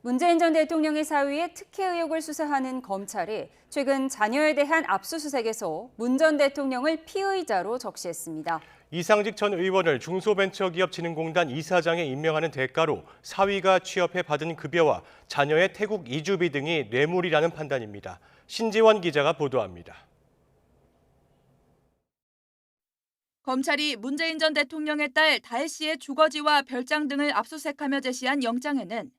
문재인 전 대통령의 사위의 특혜 의혹을 수사하는 검찰이 최근 자녀에 대한 압수수색에서 문 전 대통령을 피의자로 적시했습니다. 이상직 전 의원을 중소벤처기업진흥공단 이사장에 임명하는 대가로 사위가 취업해 받은 급여와 자녀의 태국 이주비 등이 뇌물이라는 판단입니다. 신지원 기자가 보도합니다. 검찰이 문재인 전 대통령의 딸 다혜 씨의 주거지와 별장 등을 압수수색하며 제시한 영장에는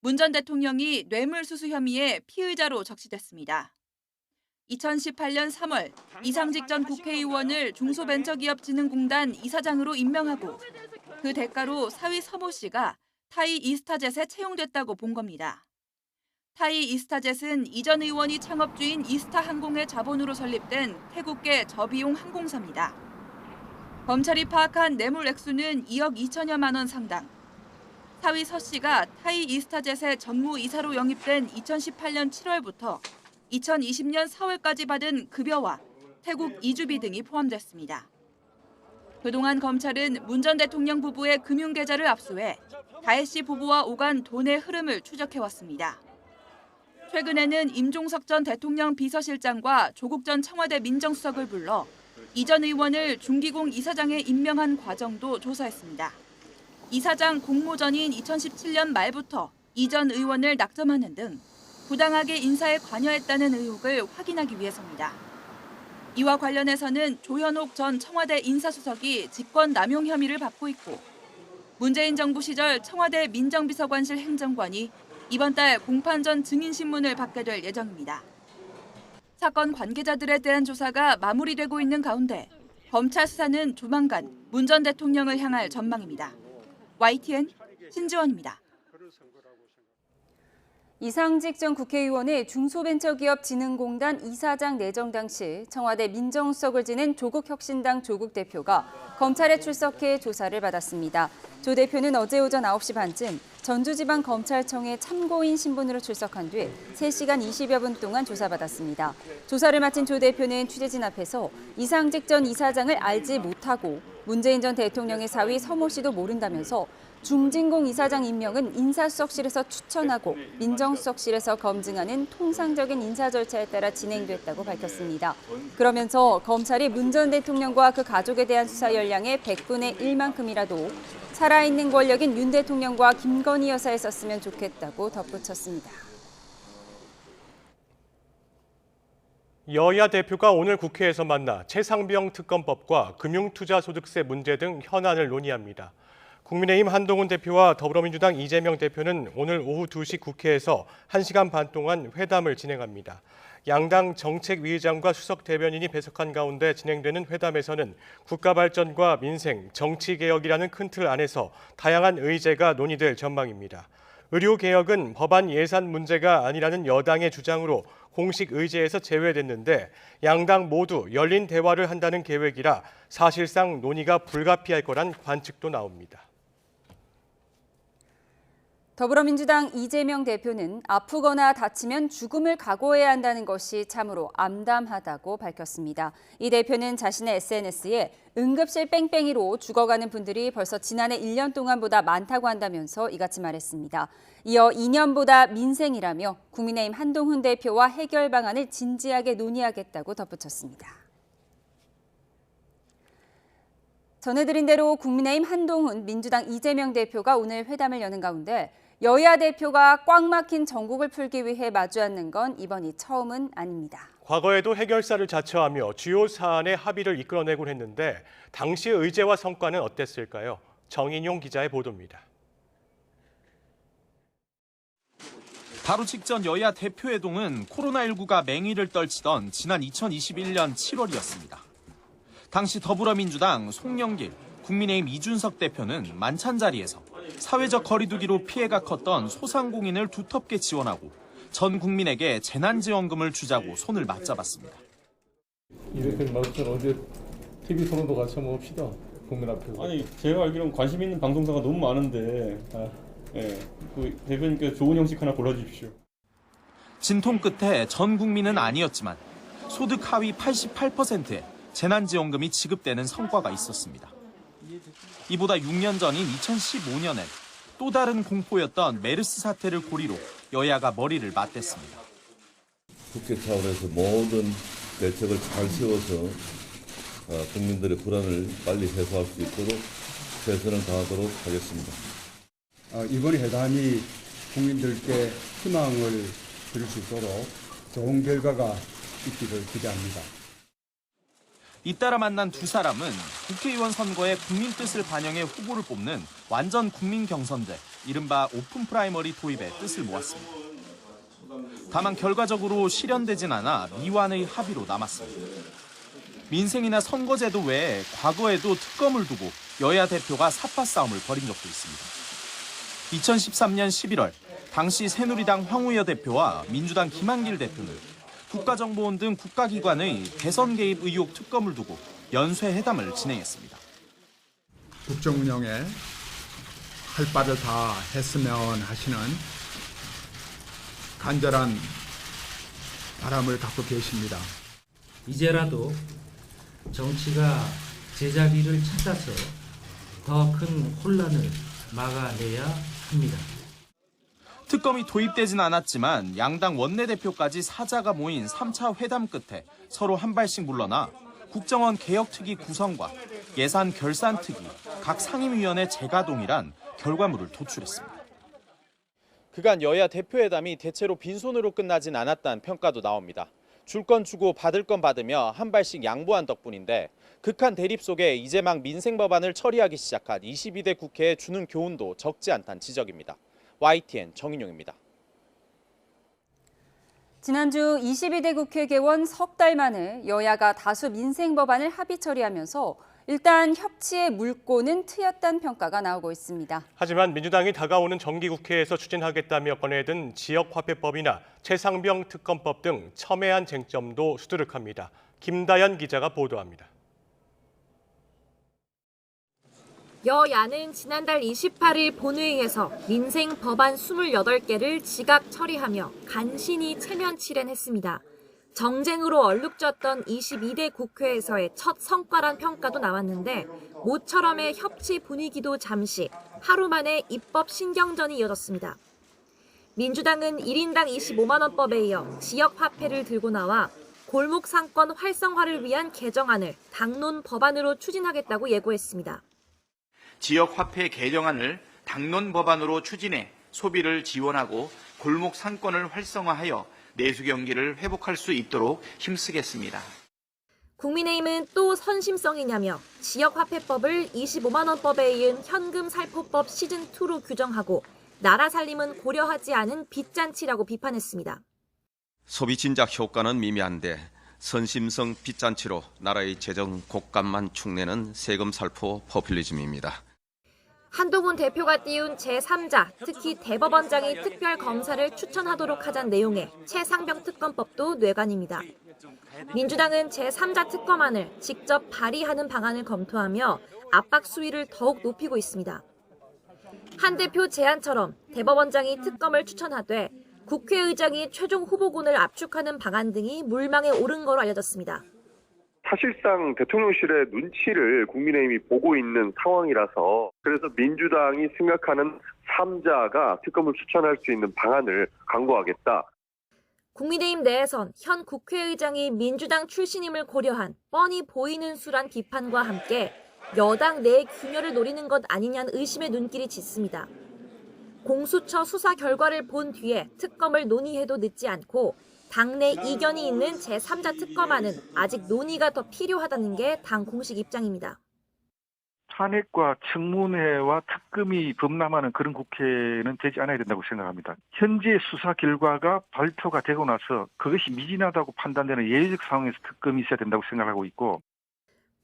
문 전 대통령이 뇌물수수 혐의의 피의자로 적시됐습니다. 2018년 3월 이상직 전 국회의원을 중소벤처기업진흥공단 이사장으로 임명하고 그 대가로 사위 서모 씨가 타이 이스타젯에 채용됐다고 본 겁니다. 타이 이스타젯은 이전 의원이 창업주인 이스타항공의 자본으로 설립된 태국계 저비용 항공사입니다. 검찰이 파악한 뇌물 액수는 2억 2천여만 원 상당. 사위 서 씨가 타이 이스타젯의 전무이사로 영입된 2018년 7월부터 2020년 4월까지 받은 급여와 태국 이주비 등이 포함됐습니다. 그동안 검찰은 문 전 대통령 부부의 금융계좌를 압수해 다혜 씨 부부와 오간 돈의 흐름을 추적해왔습니다. 최근에는 임종석 전 대통령 비서실장과 조국 전 청와대 민정수석을 불러 이전 의원을 중기공 이사장에 임명한 과정도 조사했습니다. 이사장 공모전인 2017년 말부터 이전 의원을 낙점하는 등 부당하게 인사에 관여했다는 의혹을 확인하기 위해서입니다. 이와 관련해서는 조현옥 전 청와대 인사수석이 직권남용 혐의를 받고 있고 문재인 정부 시절 청와대 민정비서관실 행정관이 이번 달 공판 전 증인신문을 받게 될 예정입니다. 사건 관계자들에 대한 조사가 마무리되고 있는 가운데 검찰 수사는 조만간 문 전 대통령을 향할 전망입니다. YTN 신지원입니다. 이상직 전 국회의원의 중소벤처기업진흥공단 이사장 내정 당시 청와대 민정수석을 지낸 조국혁신당 조국 대표가 검찰에 출석해 조사를 받았습니다. 조 대표는 어제 오전 9시 반쯤 전주지방검찰청에 참고인 신분으로 출석한 뒤 3시간 20여 분 동안 조사받았습니다. 조사를 마친 조 대표는 취재진 앞에서 이상직 전 이사장을 알지 못하고 문재인 전 대통령의 사위 서모 씨도 모른다면서 중진공 이사장 임명은 인사수석실에서 추천하고 민정수석실에서 검증하는 통상적인 인사 절차에 따라 진행됐다고 밝혔습니다. 그러면서 검찰이 문 전 대통령과 그 가족에 대한 수사 역량의 100분의 1만큼이라도 살아있는 권력인 윤 대통령과 김건희 여사에 썼으면 좋겠다고 덧붙였습니다. 여야 대표가 오늘 국회에서 만나 최상병 특검법과 금융투자소득세 문제 등 현안을 논의합니다. 국민의힘 한동훈 대표와 더불어민주당 이재명 대표는 오늘 오후 2시 국회에서 1시간 반 동안 회담을 진행합니다. 양당 정책위의장과 수석 대변인이 배석한 가운데 진행되는 회담에서는 국가발전과 민생, 정치개혁이라는 큰 틀 안에서 다양한 의제가 논의될 전망입니다. 의료개혁은 법안 예산 문제가 아니라는 여당의 주장으로 공식 의제에서 제외됐는데 양당 모두 열린 대화를 한다는 계획이라 사실상 논의가 불가피할 거란 관측도 나옵니다. 더불어민주당 이재명 대표는 아프거나 다치면 죽음을 각오해야 한다는 것이 참으로 암담하다고 밝혔습니다. 이 대표는 자신의 SNS에 응급실 뺑뺑이로 죽어가는 분들이 벌써 지난해 1년 동안보다 많다고 한다면서 이같이 말했습니다. 이어 2년보다 민생이라며 국민의힘 한동훈 대표와 해결 방안을 진지하게 논의하겠다고 덧붙였습니다. 전해드린 대로 국민의힘 한동훈, 민주당 이재명 대표가 오늘 회담을 여는 가운데 여야 대표가 꽉 막힌 정국을 풀기 위해 마주 앉는 건 이번이 처음은 아닙니다. 과거에도 해결사를 자처하며 주요 사안의 합의를 이끌어내곤 했는데 당시의 의제와 성과는 어땠을까요? 정인용 기자의 보도입니다. 바로 직전 여야 대표회동은 코로나19가 맹위를 떨치던 지난 2021년 7월이었습니다. 당시 더불어민주당 송영길, 국민의힘 이준석 대표는 만찬 자리에서 사회적 거리두기로 피해가 컸던 소상공인을 두텁게 지원하고 전 국민에게 재난지원금을 주자고 손을 맞잡았습니다. 이렇게 마주쳐 어제 TV 토론도 같이 한번 합시다. 국민 앞에서. 아니 제가 알기로는 관심 있는 방송사가 너무 많은데 그 대표님께서 좋은 형식 하나 골라주십시오. 진통 끝에 전 국민은 아니었지만 소득 하위 88%에 재난지원금이 지급되는 성과가 있었습니다. 이보다 6년 전인 2015년엔 또 다른 공포였던 메르스 사태를 고리로 여야가 머리를 맞댔습니다. 국회 차원에서 모든 대책을 잘 세워서 국민들의 불안을 빨리 해소할 수 있도록 최선을 다하도록 하겠습니다. 이번 회담이 국민들께 희망을 드릴 수 있도록 좋은 결과가 있기를 기대합니다. 잇따라 만난 두 사람은 국회의원 선거에 국민 뜻을 반영해 후보를 뽑는 완전 국민 경선제, 이른바 오픈 프라이머리 도입에 뜻을 모았습니다. 다만 결과적으로 실현되진 않아 미완의 합의로 남았습니다. 민생이나 선거제도 외에 과거에도 특검을 두고 여야 대표가 삿바 싸움을 벌인 적도 있습니다. 2013년 11월 당시 새누리당 황우여 대표와 민주당 김한길 대표는 국가정보원 등 국가기관의 대선 개입 의혹 특검을 두고 연쇄 회담을 진행했습니다. 국정 운영에 할 바를 다 했으면 하시는 간절한 바람을 갖고 계십니다. 이제라도 정치가 제자리를 찾아서 더 큰 혼란을 막아내야 합니다. 특검이 도입되진 않았지만 양당 원내대표까지 사자가 모인 3차 회담 끝에 서로 한 발씩 물러나 국정원 개혁특위 구성과 예산 결산특위, 각 상임위원회 재가동이란 결과물을 도출했습니다. 그간 여야 대표회담이 대체로 빈손으로 끝나진 않았다는 평가도 나옵니다. 줄 건 주고 받을 건 받으며 한 발씩 양보한 덕분인데 극한 대립 속에 이제 막 민생 법안을 처리하기 시작한 22대 국회에 주는 교훈도 적지 않다는 지적입니다. YTN 정인용입니다. 지난주 22대 국회 개원 석 달 만에 여야가 다수 민생 법안을 합의 처리하면서 일단 협치의 물꼬는 트였다는 평가가 나오고 있습니다. 하지만 민주당이 다가오는 정기국회에서 추진하겠다며 꺼내든 지역화폐법이나 최상병 특검법 등 첨예한 쟁점도 수두룩합니다. 김다연 기자가 보도합니다. 여야는 지난달 28일 본회의에서 민생 법안 28개를 지각 처리하며 간신히 체면 칠연했습니다. 정쟁으로 얼룩졌던 22대 국회에서의 첫 성과란 평가도 나왔는데 모처럼의 협치 분위기도 잠시 하루 만에 입법 신경전이 이어졌습니다. 민주당은 1인당 25만 원법에 이어 지역화폐를 들고 나와 골목 상권 활성화를 위한 개정안을 당론 법안으로 추진하겠다고 예고했습니다. 지역화폐 개정안을 당론 법안으로 추진해 소비를 지원하고 골목 상권을 활성화하여 내수 경기를 회복할 수 있도록 힘쓰겠습니다. 국민의힘은 또 선심성이냐며 지역화폐법을 25만 원법에 이은 현금살포법 시즌2로 규정하고 나라 살림은 고려하지 않은 빚잔치라고 비판했습니다. 소비 진작 효과는 미미한데 선심성 빚잔치로 나라의 재정 곡간만 축내는 세금 살포 포퓰리즘입니다. 한동훈 대표가 띄운 제3자, 특히 대법원장이 특별검사를 추천하도록 하자는 내용의 최상병 특검법도 뇌관입니다. 민주당은 제3자 특검안을 직접 발의하는 방안을 검토하며 압박 수위를 더욱 높이고 있습니다. 한 대표 제안처럼 대법원장이 특검을 추천하되 국회의장이 최종 후보군을 압축하는 방안 등이 물망에 오른 거로 알려졌습니다. 사실상 대통령실의 눈치를 국민의힘이 보고 있는 상황이라서 그래서 민주당이 생각하는 3자가 특검을 추천할 수 있는 방안을 강구하겠다. 국민의힘 내에선 현 국회의장이 민주당 출신임을 고려한 뻔히 보이는 수란 비판과 함께 여당 내 균열을 노리는 것 아니냐는 의심의 눈길이 짙습니다. 공수처 수사 결과를 본 뒤에 특검을 논의해도 늦지 않고 당내 이견이 있는 제3자 특검안은 아직 논의가 더 필요하다는 게 당 공식 입장입니다. 탄핵과 청문회와 특검이 범람하는 그런 국회는 되지 않아야 된다고 생각합니다. 현재 수사 결과가 발표가 되고 나서 그것이 미진하다고 판단되는 예외적 상황에서 특검이 있어야 된다고 생각하고 있고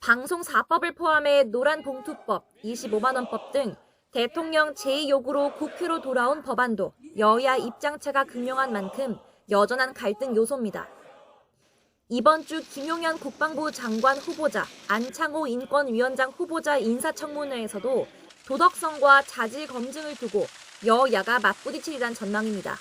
방송 4법을 포함해 노란봉투법, 25만 원법 등 대통령 제2요구로 국회로 돌아온 법안도 여야 입장차가 극명한 만큼 여전한 갈등 요소입니다. 이번 주 김용현 국방부 장관 후보자, 안창호 인권위원장 후보자 인사청문회에서도 도덕성과 자질 검증을 두고 여야가 맞부딪히리란 전망입니다.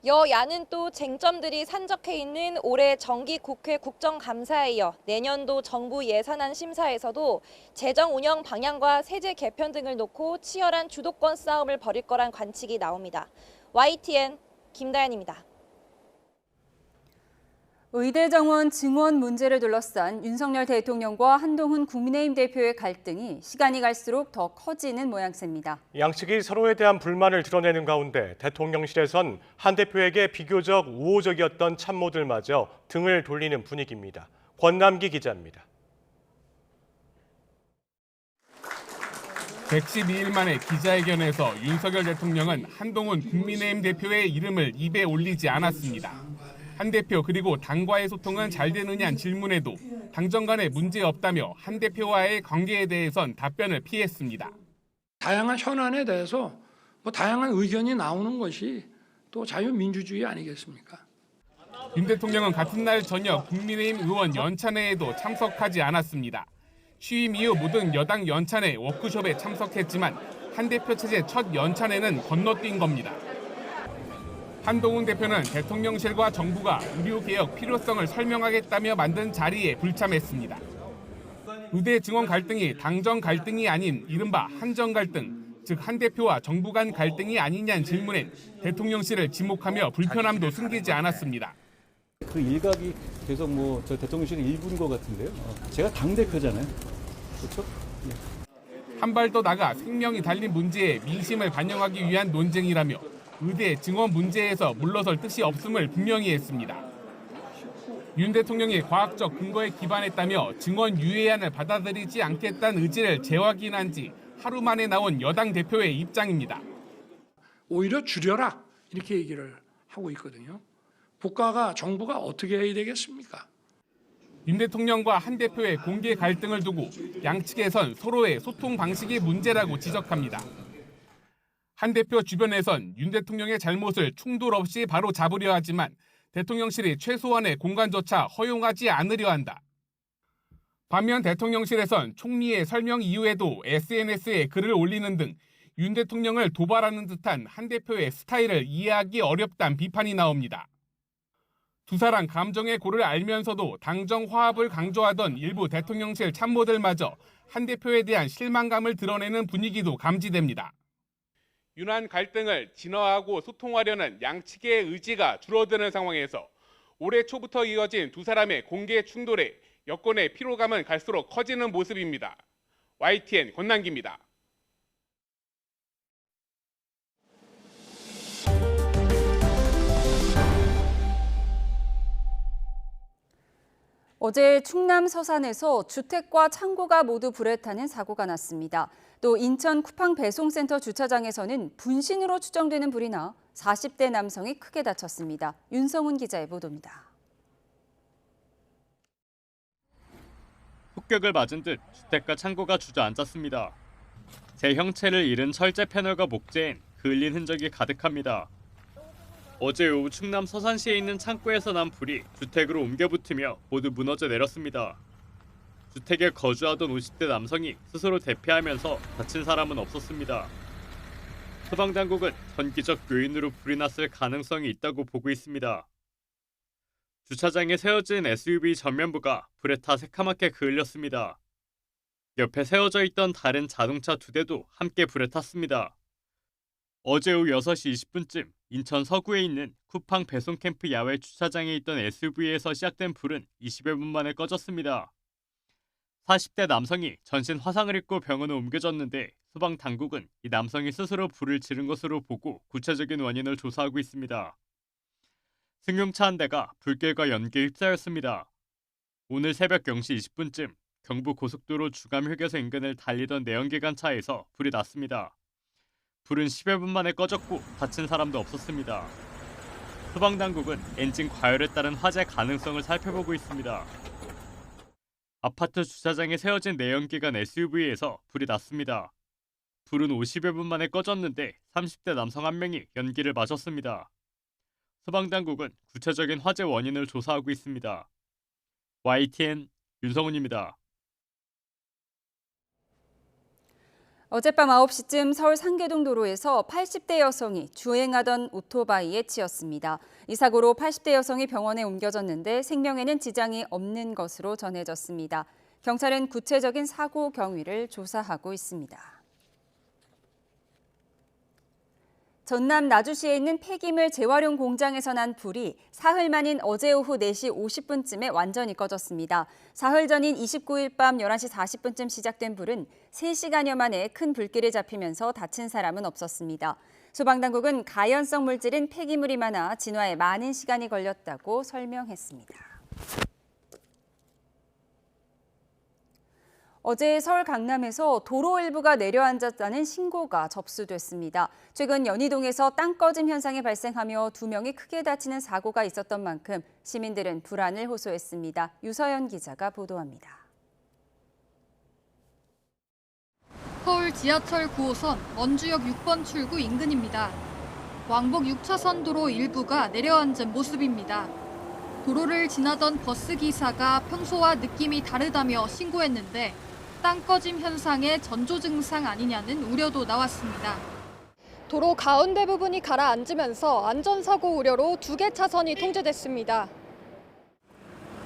여야는 또 쟁점들이 산적해 있는 올해 정기국회 국정감사에 이어 내년도 정부 예산안 심사에서도 재정 운영 방향과 세제 개편 등을 놓고 치열한 주도권 싸움을 벌일 거란 관측이 나옵니다. YTN 김다연입니다. 의대 정원 증원 문제를 둘러싼 윤석열 대통령과 한동훈 국민의힘 대표의 갈등이 시간이 갈수록 더 커지는 모양새입니다. 양측이 서로에 대한 불만을 드러내는 가운데 대통령실에선 한 대표에게 비교적 우호적이었던 참모들마저 등을 돌리는 분위기입니다. 권남기 기자입니다. 112일 만에 기자회견에서 윤석열 대통령은 한동훈 국민의힘 대표의 이름을 입에 올리지 않았습니다. 한 대표 그리고 당과의 소통은 잘 되느냐는 질문에도 당정 간에 문제 없다며 한 대표와의 관계에 대해선 답변을 피했습니다. 다양한 현안에 대해서 다양한 의견이 나오는 것이 또 자유민주주의 아니겠습니까? 윤 대통령은 같은 날 저녁 국민의힘 의원 연찬회에도 참석하지 않았습니다. 취임 이후 모든 여당 연찬회 워크숍에 참석했지만 한 대표 체제 첫 연찬회는 건너뛴 겁니다. 한동훈 대표는 대통령실과 정부가 의료개혁 필요성을 설명하겠다며 만든 자리에 불참했습니다. 의대 증원 갈등이 당정 갈등이 아닌 이른바 한정 갈등, 즉 한 대표와 정부 간 갈등이 아니냐는 질문엔 대통령실을 지목하며 불편함도 숨기지 않았습니다. 그 일각이 계속 저 대통령실의 일부인 것 같은데요. 제가 당대표잖아요. 그렇죠? 한 발 더 나가 생명이 달린 문제에 민심을 반영하기 위한 논쟁이라며 의대 증원 문제에서 물러설 뜻이 없음을 분명히 했습니다. 윤 대통령이 과학적 근거에 기반했다며 증원 유예안을 받아들이지 않겠다는 의지를 재확인한 지 하루 만에 나온 여당 대표의 입장입니다. 오히려 줄여라 이렇게 얘기를 하고 있거든요. 국가가 정부가 어떻게 해야 되겠습니까? 윤 대통령과 한 대표의 공개 갈등을 두고 양측에선 서로의 소통 방식이 문제라고 지적합니다. 한 대표 주변에선 윤 대통령의 잘못을 충돌 없이 바로 잡으려 하지만 대통령실이 최소한의 공간조차 허용하지 않으려 한다. 반면 대통령실에선 총리의 설명 이후에도 SNS에 글을 올리는 등 윤 대통령을 도발하는 듯한 한 대표의 스타일을 이해하기 어렵다는 비판이 나옵니다. 두 사람 감정의 고를 알면서도 당정 화합을 강조하던 일부 대통령실 참모들마저 한 대표에 대한 실망감을 드러내는 분위기도 감지됩니다. 윤한 갈등을 진화하고 소통하려는 양측의 의지가 줄어드는 상황에서 올해 초부터 이어진 두 사람의 공개 충돌에 여권의 피로감은 갈수록 커지는 모습입니다. YTN 권남기입니다. 어제 충남 서산에서 주택과 창고가 모두 불에 타는 사고가 났습니다. 또 인천 쿠팡 배송센터 주차장에서는 분신으로 추정되는 불이 나 40대 남성이 크게 다쳤습니다. 윤성훈 기자의 보도입니다. 폭격을 맞은 듯 주택과 창고가 주저앉았습니다. 제 형체를 잃은 철제 패널과 목재엔 그을린 흔적이 가득합니다. 어제 오후 충남 서산시에 있는 창고에서 난 불이 주택으로 옮겨 붙으며 모두 무너져 내렸습니다. 주택에 거주하던 50대 남성이 스스로 대피하면서 다친 사람은 없었습니다. 소방당국은 전기적 요인으로 불이 났을 가능성이 있다고 보고 있습니다. 주차장에 세워진 SUV 전면부가 불에 타 새카맣게 그을렸습니다. 옆에 세워져 있던 다른 자동차 2대도 함께 불에 탔습니다. 어제 오후 6시 20분쯤 인천 서구에 있는 쿠팡 배송캠프 야외 주차장에 있던 SUV에서 시작된 불은 20여 분 만에 꺼졌습니다. 40대 남성이 전신 화상을 입고 병원에 옮겨졌는데 소방당국은 이 남성이 스스로 불을 지른 것으로 보고 구체적인 원인을 조사하고 있습니다. 승용차 한 대가 불길과 연기에 휩싸였습니다. 오늘 새벽 0시 20분쯤 경부 고속도로 주감휴게소 인근을 달리던 내연기관차에서 불이 났습니다. 불은 10여 분 만에 꺼졌고 다친 사람도 없었습니다. 소방당국은 엔진 과열에 따른 화재 가능성을 살펴보고 있습니다. 아파트 주차장에 세워진 내연기관 SUV에서 불이 났습니다. 불은 50여 분 만에 꺼졌는데 30대 남성 한 명이 연기를 마셨습니다. 소방당국은 구체적인 화재 원인을 조사하고 있습니다. YTN 윤성훈입니다. 어젯밤 9시쯤 서울 상계동 도로에서 80대 여성이 주행하던 오토바이에 치였습니다. 이 사고로 80대 여성이 병원에 옮겨졌는데 생명에는 지장이 없는 것으로 전해졌습니다. 경찰은 구체적인 사고 경위를 조사하고 있습니다. 전남 나주시에 있는 폐기물 재활용 공장에서 난 불이 사흘 만인 어제 오후 4시 50분쯤에 완전히 꺼졌습니다. 사흘 전인 29일 밤 11시 40분쯤 시작된 불은 3시간여 만에 큰 불길에 잡히면서 다친 사람은 없었습니다. 소방당국은 가연성 물질인 폐기물이 많아 진화에 많은 시간이 걸렸다고 설명했습니다. 어제 서울 강남에서 도로 일부가 내려앉았다는 신고가 접수됐습니다. 최근 연희동에서 땅 꺼짐 현상이 발생하며 2명이 크게 다치는 사고가 있었던 만큼 시민들은 불안을 호소했습니다. 유서연 기자가 보도합니다. 서울 지하철 9호선 원주역 6번 출구 인근입니다. 왕복 6차선 도로 일부가 내려앉은 모습입니다. 도로를 지나던 버스 기사가 평소와 느낌이 다르다며 신고했는데 땅 꺼짐 현상의 전조 증상 아니냐는 우려도 나왔습니다. 도로 가운데 부분이 가라앉으면서 안전사고 우려로 2개 차선이 통제됐습니다.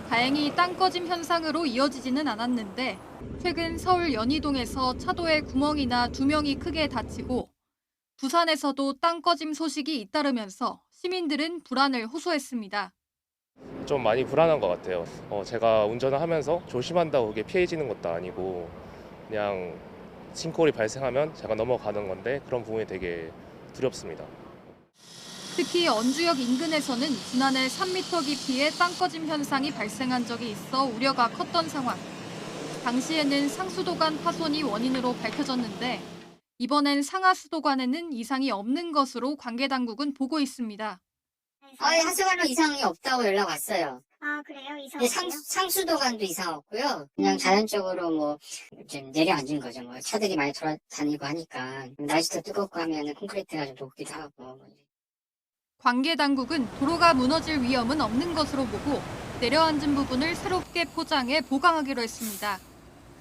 다행히 땅 꺼짐 현상으로 이어지지는 않았는데 최근 서울 연희동에서 차도에 구멍이 나 2명이 크게 다치고 부산에서도 땅 꺼짐 소식이 잇따르면서 시민들은 불안을 호소했습니다. 좀 많이 불안한 것 같아요. 제가 운전을 하면서 조심한다고 그게 피해지는 것도 아니고 그냥 싱크홀이 발생하면 제가 넘어가는 건데 그런 부분이 되게 두렵습니다. 특히 언주역 인근에서는 지난해 3m 깊이의 땅 꺼짐 현상이 발생한 적이 있어 우려가 컸던 상황. 당시에는 상수도관 파손이 원인으로 밝혀졌는데 이번엔 상하수도관에는 이상이 없는 것으로 관계당국은 보고 있습니다. 하수관은 이상이 없다고 연락 왔어요. 아, 그래요? 이상 네, 없어요? 상수도관도 이상 없고요. 그냥 자연적으로 좀 내려앉은 거죠. 차들이 많이 돌아다니고 하니까 날씨도 뜨겁고 하면 콘크리트가 좀 녹기도 하고. 관계당국은 도로가 무너질 위험은 없는 것으로 보고 내려앉은 부분을 새롭게 포장해 보강하기로 했습니다.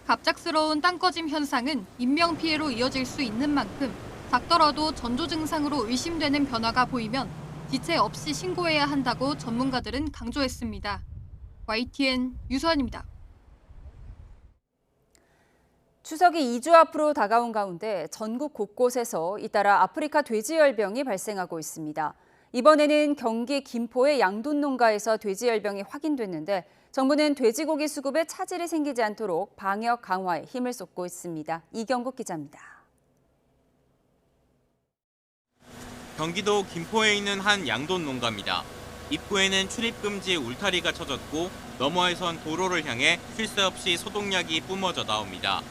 갑작스러운 땅 꺼짐 현상은 인명피해로 이어질 수 있는 만큼 작더라도 전조 증상으로 의심되는 변화가 보이면 지체 없이 신고해야 한다고 전문가들은 강조했습니다. YTN 유서연입니다. 추석이 2주 앞으로 다가온 가운데 전국 곳곳에서 잇따라 아프리카 돼지열병이 발생하고 있습니다. 이번에는 경기 김포의 양돈 농가에서 돼지열병이 확인됐는데 정부는 돼지고기 수급에 차질이 생기지 않도록 방역 강화에 힘을 쏟고 있습니다. 이경국 기자입니다. 경기도 김포에 있는 한 양돈 농가입니다. 입구에는 출입금지 울타리가 쳐졌고 너머에선 도로를 향해 쉴 새 없이 소독약이 뿜어져 나옵니다.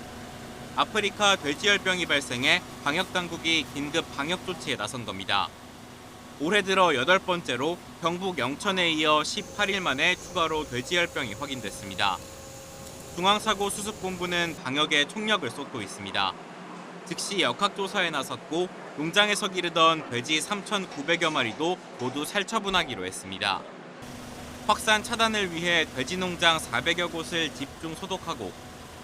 아프리카 돼지열병이 발생해 방역당국이 긴급 방역 조치에 나선 겁니다. 올해 들어 8번째로 경북 영천에 이어 18일 만에 추가로 돼지열병이 확인됐습니다. 중앙사고수습본부는 방역에 총력을 쏟고 있습니다. 즉시 역학조사에 나섰고 농장에서 기르던 돼지 3,900여 마리도 모두 살처분하기로 했습니다. 확산 차단을 위해 돼지 농장 400여 곳을 집중 소독하고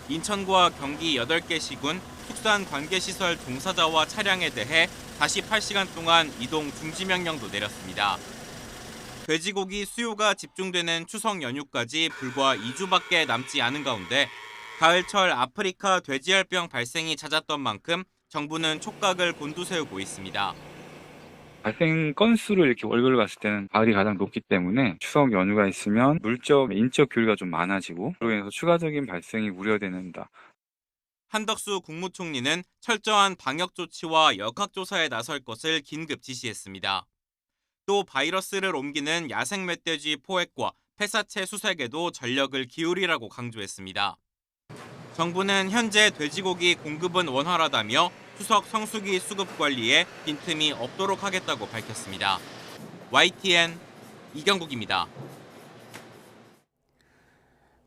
인천과 경기 8개 시군 축산 관계시설 종사자와 차량에 대해 48시간 동안 이동 중지 명령도 내렸습니다. 돼지고기 수요가 집중되는 추석 연휴까지 불과 2주밖에 남지 않은 가운데 가을철 아프리카 돼지열병 발생이 잦았던 만큼 정부는 촉각을 곤두세우고 있습니다. 발생 건수를 이렇게 월별로 봤을 때는 가을이 가장 높기 때문에 추석 연휴가 있으면 물적, 인적 교류가 좀 많아지고 그로 인해서 추가적인 발생이 우려된다. 한덕수 국무총리는 철저한 방역 조치와 역학조사에 나설 것을 긴급 지시했습니다. 또 바이러스를 옮기는 야생 멧돼지 포획과 폐사체 수색에도 전력을 기울이라고 강조했습니다. 정부는 현재 돼지고기 공급은 원활하다며 추석 성수기 수급 관리에 빈틈이 없도록 하겠다고 밝혔습니다. YTN 이경국입니다.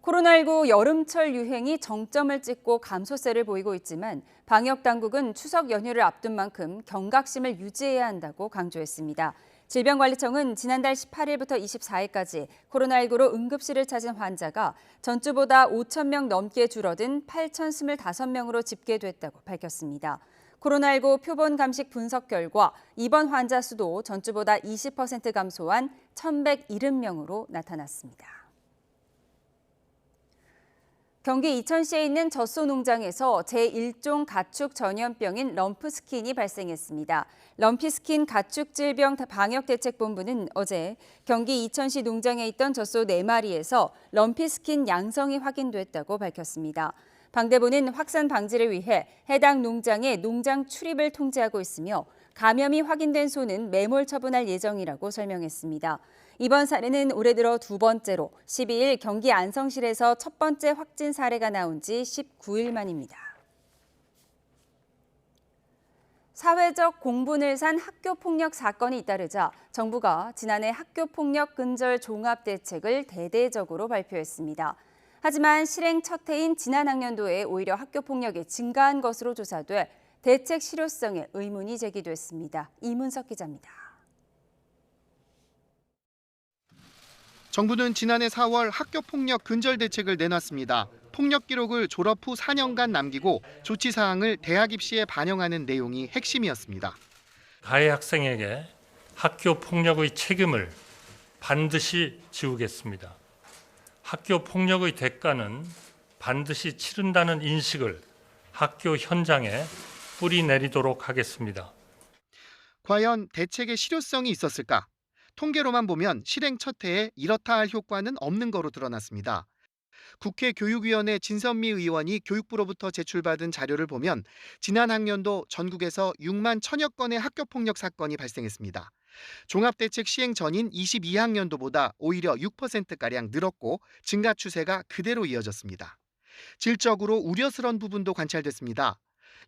코로나19 여름철 유행이 정점을 찍고 감소세를 보이고 있지만 방역 당국은 추석 연휴를 앞둔 만큼 경각심을 유지해야 한다고 강조했습니다. 질병관리청은 지난달 18일부터 24일까지 코로나19로 응급실을 찾은 환자가 전주보다 5천 명 넘게 줄어든 8,025명으로 집계됐다고 밝혔습니다. 코로나19 표본 감식 분석 결과 입원 환자 수도 전주보다 20% 감소한 1,170명으로 나타났습니다. 경기 이천시에 있는 젖소 농장에서 제1종 가축 전염병인 럼프스킨이 발생했습니다. 럼피스킨 가축질병 방역대책본부는 어제 경기 이천시 농장에 있던 젖소 4마리에서 럼피스킨 양성이 확인됐다고 밝혔습니다. 방대본은 확산 방지를 위해 해당 농장의 농장 출입을 통제하고 있으며 감염이 확인된 소는 매몰 처분할 예정이라고 설명했습니다. 이번 사례는 올해 들어 두 번째로 12일 경기 안성시에서 첫 번째 확진 사례가 나온 지 19일 만입니다. 사회적 공분을 산 학교폭력 사건이 잇따르자 정부가 지난해 학교폭력 근절 종합대책을 대대적으로 발표했습니다. 하지만 실행 첫 해인 지난 학년도에 오히려 학교폭력이 증가한 것으로 조사돼 대책 실효성에 의문이 제기됐습니다. 이문석 기자입니다. 정부는 지난해 4월 학교폭력 근절 대책을 내놨습니다. 폭력 기록을 졸업 후 4년간 남기고 조치 사항을 대학 입시에 반영하는 내용이 핵심이었습니다. 가해 학생에게 학교 폭력의 책임을 반드시 지우겠습니다. 학교 폭력의 대가는 반드시 치른다는 인식을 학교 현장에 뿌리내리도록 하겠습니다. 과연 대책의 실효성이 있었을까? 통계로만 보면 실행 첫 해에 이렇다 할 효과는 없는 거로 드러났습니다. 국회 교육위원회 진선미 의원이 교육부로부터 제출받은 자료를 보면 지난 학년도 전국에서 6만 1,000여 건의 학교폭력 사건이 발생했습니다. 종합대책 시행 전인 22학년도보다 오히려 6%가량 늘었고 증가 추세가 그대로 이어졌습니다. 질적으로 우려스러운 부분도 관찰됐습니다.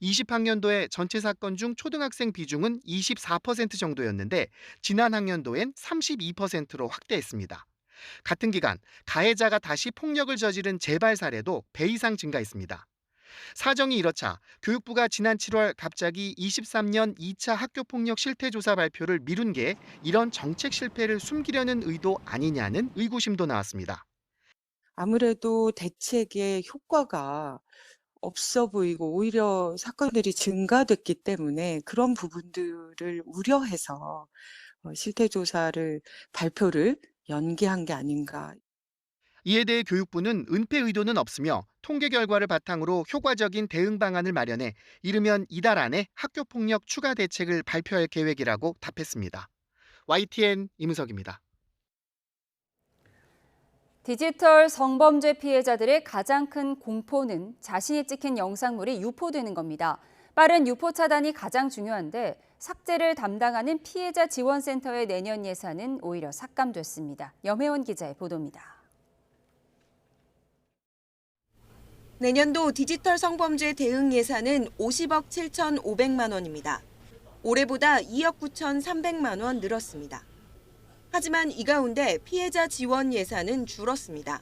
20학년도에 전체 사건 중 초등학생 비중은 24% 정도였는데 지난 학년도엔 32%로 확대했습니다. 같은 기간 가해자가 다시 폭력을 저지른 재발 사례도 배 이상 증가했습니다. 사정이 이렇자 교육부가 지난 7월 갑자기 23년 2차 학교폭력 실태조사 발표를 미룬 게 이런 정책 실패를 숨기려는 의도 아니냐는 의구심도 나왔습니다. 아무래도 대책의 효과가 없어 보이고 오히려 사건들이 증가됐기 때문에 그런 부분들을 우려해서 실태조사를 발표를 연기한 게 아닌가. 이에 대해 교육부는 은폐 의도는 없으며 통계 결과를 바탕으로 효과적인 대응 방안을 마련해 이르면 이달 안에 학교폭력 추가 대책을 발표할 계획이라고 답했습니다. YTN 이문석입니다. 디지털 성범죄 피해자들의 가장 큰 공포는 자신이 찍힌 영상물이 유포되는 겁니다. 빠른 유포 차단이 가장 중요한데 삭제를 담당하는 피해자 지원센터의 내년 예산은 오히려 삭감됐습니다. 염혜원 기자의 보도입니다. 내년도 디지털 성범죄 대응 예산은 50억 7,500만 원입니다. 올해보다 2억 9,300만 원 늘었습니다. 하지만 이 가운데 피해자 지원 예산은 줄었습니다.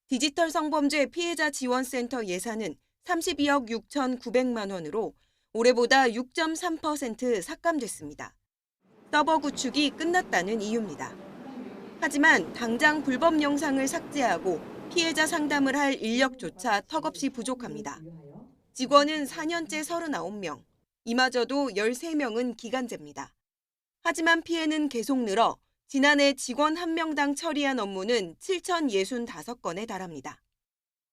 디지털 성범죄 피해자 지원센터 예산은 32억 6,900만 원으로 올해보다 6.3% 삭감됐습니다. 서버 구축이 끝났다는 이유입니다. 하지만 당장 불법 영상을 삭제하고 피해자 상담을 할 인력조차 턱없이 부족합니다. 직원은 4년째 39명, 이마저도 13명은 기간제입니다. 하지만 피해는 계속 늘어 지난해 직원 1명당 처리한 업무는 7,065건에 달합니다.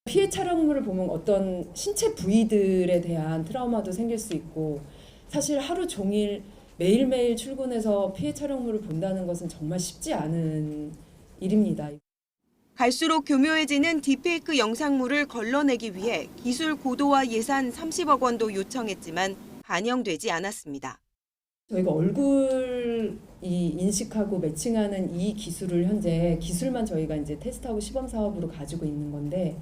피해 촬영물을 보면 어떤 신체 부위들에 대한 트라우마도 생길 수 있고 사실 하루 종일 매일매일 출근해서 피해 촬영물을 본다는 것은 정말 쉽지 않은 일입니다. 갈수록 교묘해지는 딥페이크 영상물을 걸러내기 위해 기술 고도화 예산 30억 원도 요청했지만 반영되지 않았습니다. 저희가 얼굴이 인식하고 매칭하는 이 기술을 현재 기술만 저희가 이제 테스트하고 시범 사업으로 가지고 있는 건데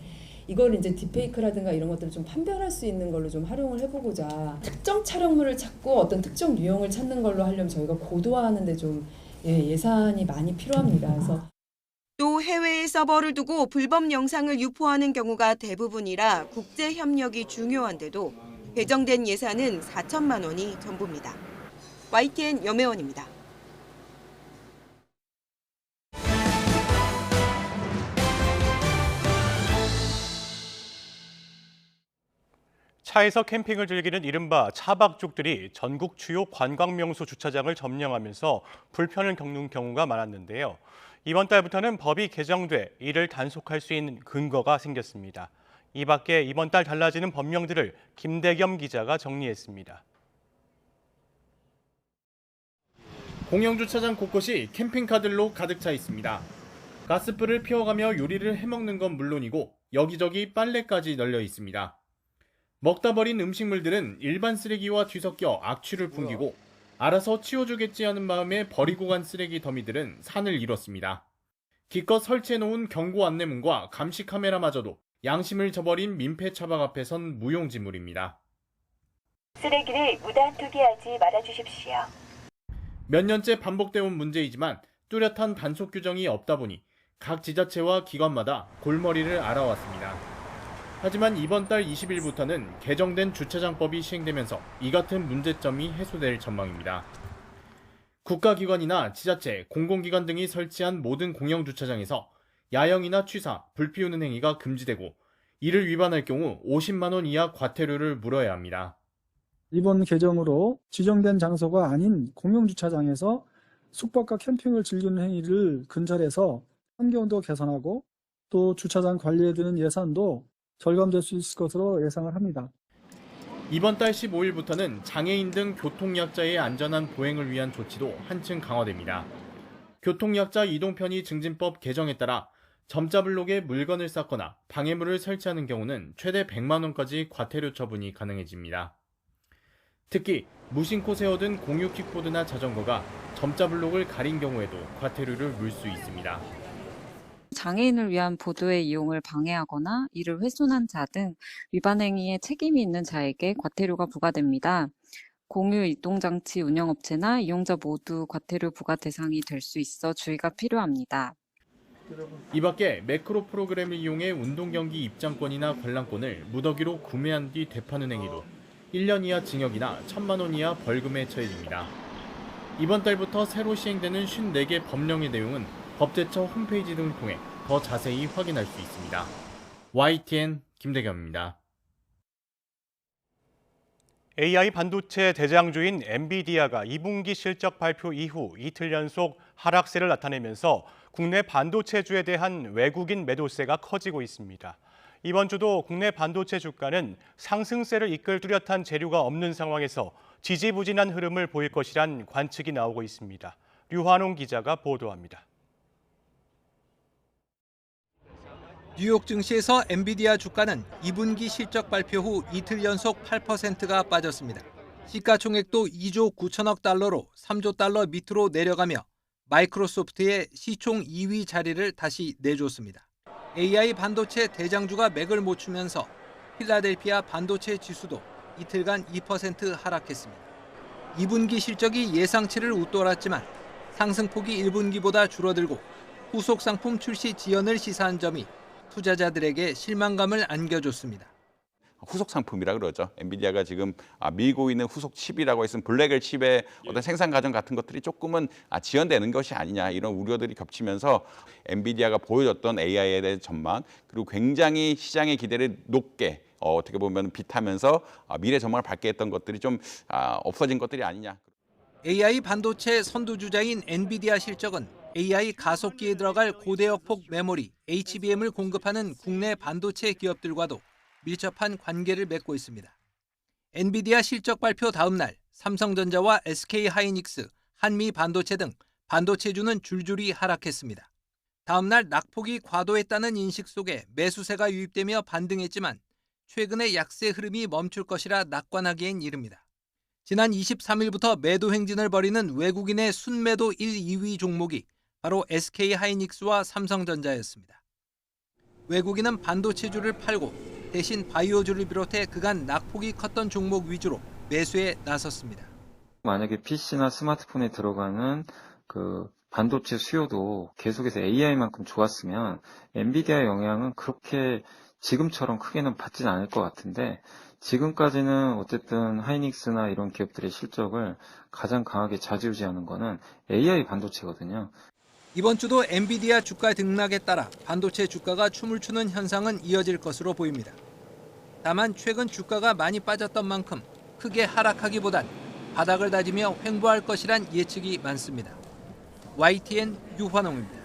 이걸 이제 딥페이크라든가 이런 것들을 좀 판별할 수 있는 걸로 좀 활용을 해보고자 특정 촬영물을 찾고 어떤 특정 유형을 찾는 걸로 하려면 저희가 고도화하는데 좀 예산이 많이 필요합니다. 그래서 또 해외에 서버를 두고 불법 영상을 유포하는 경우가 대부분이라 국제 협력이 중요한데도 배정된 예산은 4천만 원이 전부입니다. YTN 염혜원입니다. 차에서 캠핑을 즐기는 이른바 차박족들이 전국 주요 관광명소 주차장을 점령하면서 불편을 겪는 경우가 많았는데요. 이번 달부터는 법이 개정돼 이를 단속할 수 있는 근거가 생겼습니다. 이 밖에 이번 달 달라지는 법령들을 김대겸 기자가 정리했습니다. 공영주차장 곳곳이 캠핑카들로 가득 차 있습니다. 가스불을 피워가며 요리를 해먹는 건 물론이고 여기저기 빨래까지 널려 있습니다. 먹다 버린 음식물들은 일반 쓰레기와 뒤섞여 악취를 풍기고 알아서 치워주겠지 하는 마음에 버리고 간 쓰레기 더미들은 산을 이뤘습니다. 기껏 설치해놓은 경고 안내문과 감시 카메라마저도 양심을 저버린 민폐 차박 앞에선 무용지물입니다. 쓰레기를 무단 투기하지 말아주십시오. 몇 년째 반복되어 온 문제이지만 뚜렷한 단속 규정이 없다 보니 각 지자체와 기관마다 골머리를 앓아왔습니다. 하지만 이번 달 20일부터는 개정된 주차장법이 시행되면서 이 같은 문제점이 해소될 전망입니다. 국가기관이나 지자체, 공공기관 등이 설치한 모든 공영주차장에서 야영이나 취사, 불 피우는 행위가 금지되고 이를 위반할 경우 50만 원 이하 과태료를 물어야 합니다. 이번 개정으로 지정된 장소가 아닌 공용주차장에서 숙박과 캠핑을 즐기는 행위를 근절해서 환경도 개선하고 또 주차장 관리에 드는 예산도 절감될 수 있을 것으로 예상을 합니다. 이번 달 15일부터는 장애인 등 교통약자의 안전한 보행을 위한 조치도 한층 강화됩니다. 교통약자 이동편의 증진법 개정에 따라 점자 블록에 물건을 쌓거나 방해물을 설치하는 경우는 최대 100만 원까지 과태료 처분이 가능해집니다. 특히 무심코 세워둔 공유 킥보드나 자전거가 점자 블록을 가린 경우에도 과태료를 물 수 있습니다. 장애인을 위한 보도의 이용을 방해하거나 이를 훼손한 자 등 위반 행위에 책임이 있는 자에게 과태료가 부과됩니다. 공유 이동장치 운영업체나 이용자 모두 과태료 부과 대상이 될 수 있어 주의가 필요합니다. 이 밖에 매크로 프로그램을 이용해 운동경기 입장권이나 관람권을 무더기로 구매한 뒤 되파는 행위도 1년 이하 징역이나 1,000만 원 이하 벌금에 처해집니다. 이번 달부터 새로 시행되는 54개 법령의 내용은 법제처 홈페이지 등을 통해 더 자세히 확인할 수 있습니다. YTN 김대겸입니다. AI 반도체 대장주인 엔비디아가 2분기 실적 발표 이후 이틀 연속 하락세를 나타내면서 국내 반도체주에 대한 외국인 매도세가 커지고 있습니다. 이번 주도 국내 반도체 주가는 상승세를 이끌 뚜렷한 재료가 없는 상황에서 지지부진한 흐름을 보일 것이란 관측이 나오고 있습니다. 류환홍 기자가 보도합니다. 뉴욕 증시에서 엔비디아 주가는 2분기 실적 발표 후 이틀 연속 8%가 빠졌습니다. 시가총액도 2조 9천억 달러로 3조 달러 밑으로 내려가며 마이크로소프트의 시총 2위 자리를 다시 내줬습니다. AI 반도체 대장주가 맥을 못 추면서 필라델피아 반도체 지수도 이틀간 2% 하락했습니다. 2분기 실적이 예상치를 웃돌았지만 상승폭이 1분기보다 줄어들고 후속 상품 출시 지연을 시사한 점이 투자자들에게 실망감을 안겨줬습니다. 후속 상품이라 그러죠. 엔비디아가 지금 밀고 있는 후속 칩이라고 했으면 블랙엘 칩의 어떤 생산 과정 같은 것들이 조금은 지연되는 것이 아니냐 이런 우려들이 겹치면서 엔비디아가 보여줬던 AI에 대한 전망 그리고 굉장히 시장의 기대를 높게 어떻게 보면 빗하면서 미래 전망을 밝게 했던 것들이 좀 없어진 것들이 아니냐. AI 반도체 선두주자인 엔비디아 실적은 AI 가속기에 들어갈 고대역폭 메모리 HBM을 공급하는 국내 반도체 기업들과도 밀접한 관계를 맺고 있습니다. 엔비디아 실적 발표 다음 날 삼성전자와 SK하이닉스, 한미반도체 등 반도체주는 줄줄이 하락했습니다. 다음 날 낙폭이 과도했다는 인식 속에 매수세가 유입되며 반등했지만 최근의 약세 흐름이 멈출 것이라 낙관하기엔 이릅니다. 지난 23일부터 매도 행진을 벌이는 외국인의 순매도 1, 2위 종목이 바로 SK하이닉스와 삼성전자였습니다. 외국인은 반도체주를 팔고 대신 바이오주를 비롯해 그간 낙폭이 컸던 종목 위주로 매수에 나섰습니다. 만약에 PC나 스마트폰에 들어가는 그 반도체 수요도 계속해서 AI만큼 좋았으면 엔비디아의 영향은 그렇게 지금처럼 크게는 받지는 않을 것 같은데 지금까지는 어쨌든 하이닉스나 이런 기업들의 실적을 가장 강하게 좌지우지하는 거는 AI 반도체거든요. 이번 주도 엔비디아 주가 등락에 따라 반도체 주가가 춤을 추는 현상은 이어질 것으로 보입니다. 다만 최근 주가가 많이 빠졌던 만큼 크게 하락하기보단 바닥을 다지며 횡보할 것이란 예측이 많습니다. YTN 유환홍입니다.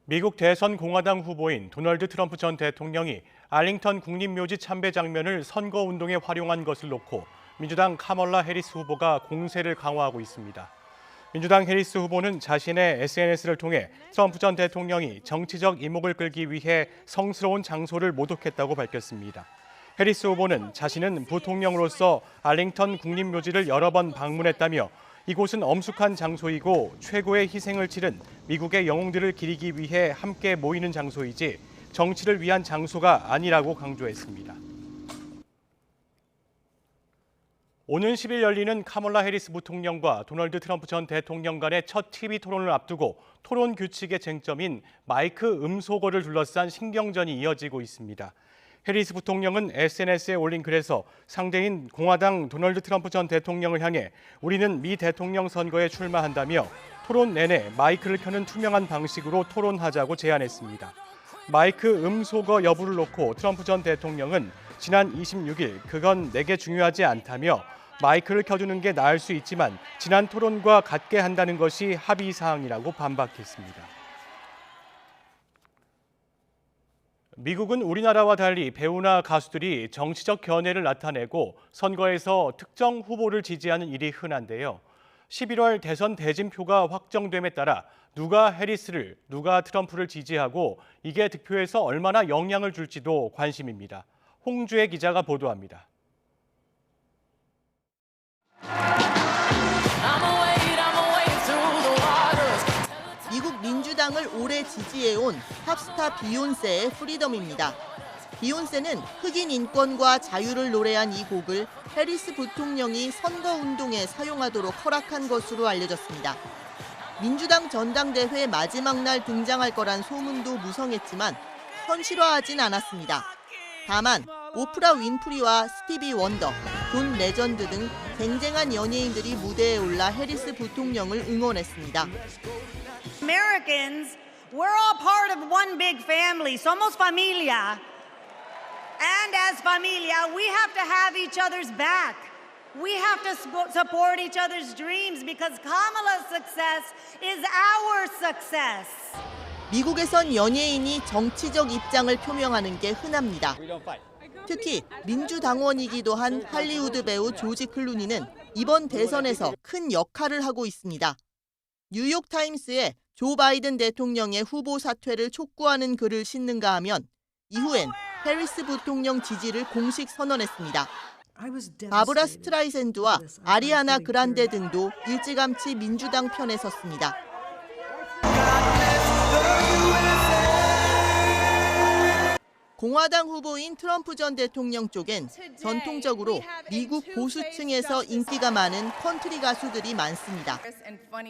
미국 대선 공화당 후보인 도널드 트럼프 전 대통령이 알링턴 국립묘지 참배 장면을 선거운동에 활용한 것을 놓고 민주당 카멀라 해리스 후보가 공세를 강화하고 있습니다. 민주당 해리스 후보는 자신의 SNS를 통해 트럼프 전 대통령이 정치적 이목을 끌기 위해 성스러운 장소를 모독했다고 밝혔습니다. 해리스 후보는 자신은 부통령으로서 알링턴 국립묘지를 여러 번 방문했다며 이곳은 엄숙한 장소이고 최고의 희생을 치른 미국의 영웅들을 기리기 위해 함께 모이는 장소이지 정치를 위한 장소가 아니라고 강조했습니다. 오는 10일 열리는 카멀라 해리스 부통령과 도널드 트럼프 전 대통령 간의 첫 TV 토론을 앞두고 토론 규칙의 쟁점인 마이크 음소거를 둘러싼 신경전이 이어지고 있습니다. 해리스 부통령은 SNS에 올린 글에서 상대인 공화당 도널드 트럼프 전 대통령을 향해 우리는 미 대통령 선거에 출마한다며 토론 내내 마이크를 켜는 투명한 방식으로 토론하자고 제안했습니다. 마이크 음소거 여부를 놓고 트럼프 전 대통령은 지난 26일 그건 내게 중요하지 않다며 마이크를 켜두는 게 나을 수 있지만 지난 토론과 같게 한다는 것이 합의 사항이라고 반박했습니다. 미국은 우리나라와 달리 배우나 가수들이 정치적 견해를 나타내고 선거에서 특정 후보를 지지하는 일이 흔한데요. 11월 대선 대진표가 확정됨에 따라 누가 해리스를, 누가 트럼프를 지지하고 이게 득표에서 얼마나 영향을 줄지도 관심입니다. 홍주혜 기자가 보도합니다. 미국 민주당을 오래 지지해온 팝스타 비욘세의 프리덤입니다. 비욘세는 흑인 인권과 자유를 노래한 이 곡을 해리스 부통령이 선거운동에 사용하도록 허락한 것으로 알려졌습니다. 민주당 전당대회 마지막 날 등장할 거란 소문도 무성했지만 현실화하진 않았습니다. 다만 오프라 윈프리와 스티비 원더, 존 레전드 등 쟁쟁한 연예인들이 무대에 올라 해리스 부통령을 응원했습니다. Americans, we're all part of one big family. Somos familia. And as familia, we have to have each other's back. We have to support each other's dreams because Kamala's success is our success. 미국에선 연예인이 정치적 입장을 표명하는 게 흔합니다. 특히 민주당원이기도 한 할리우드 배우 조지 클루니는 이번 대선에서 큰 역할을 하고 있습니다. 뉴욕타임스에 조 바이든 대통령의 후보 사퇴를 촉구하는 글을 싣는가 하면 이후엔 해리스 부통령 지지를 공식 선언했습니다. 바브라 스트라이샌드와 아리아나 그란데 등도 일찌감치 민주당 편에 섰습니다. 공화당 후보인 트럼프 전 대통령 쪽엔 전통적으로 미국 보수층에서 인기가 많은 컨트리 가수들이 많습니다.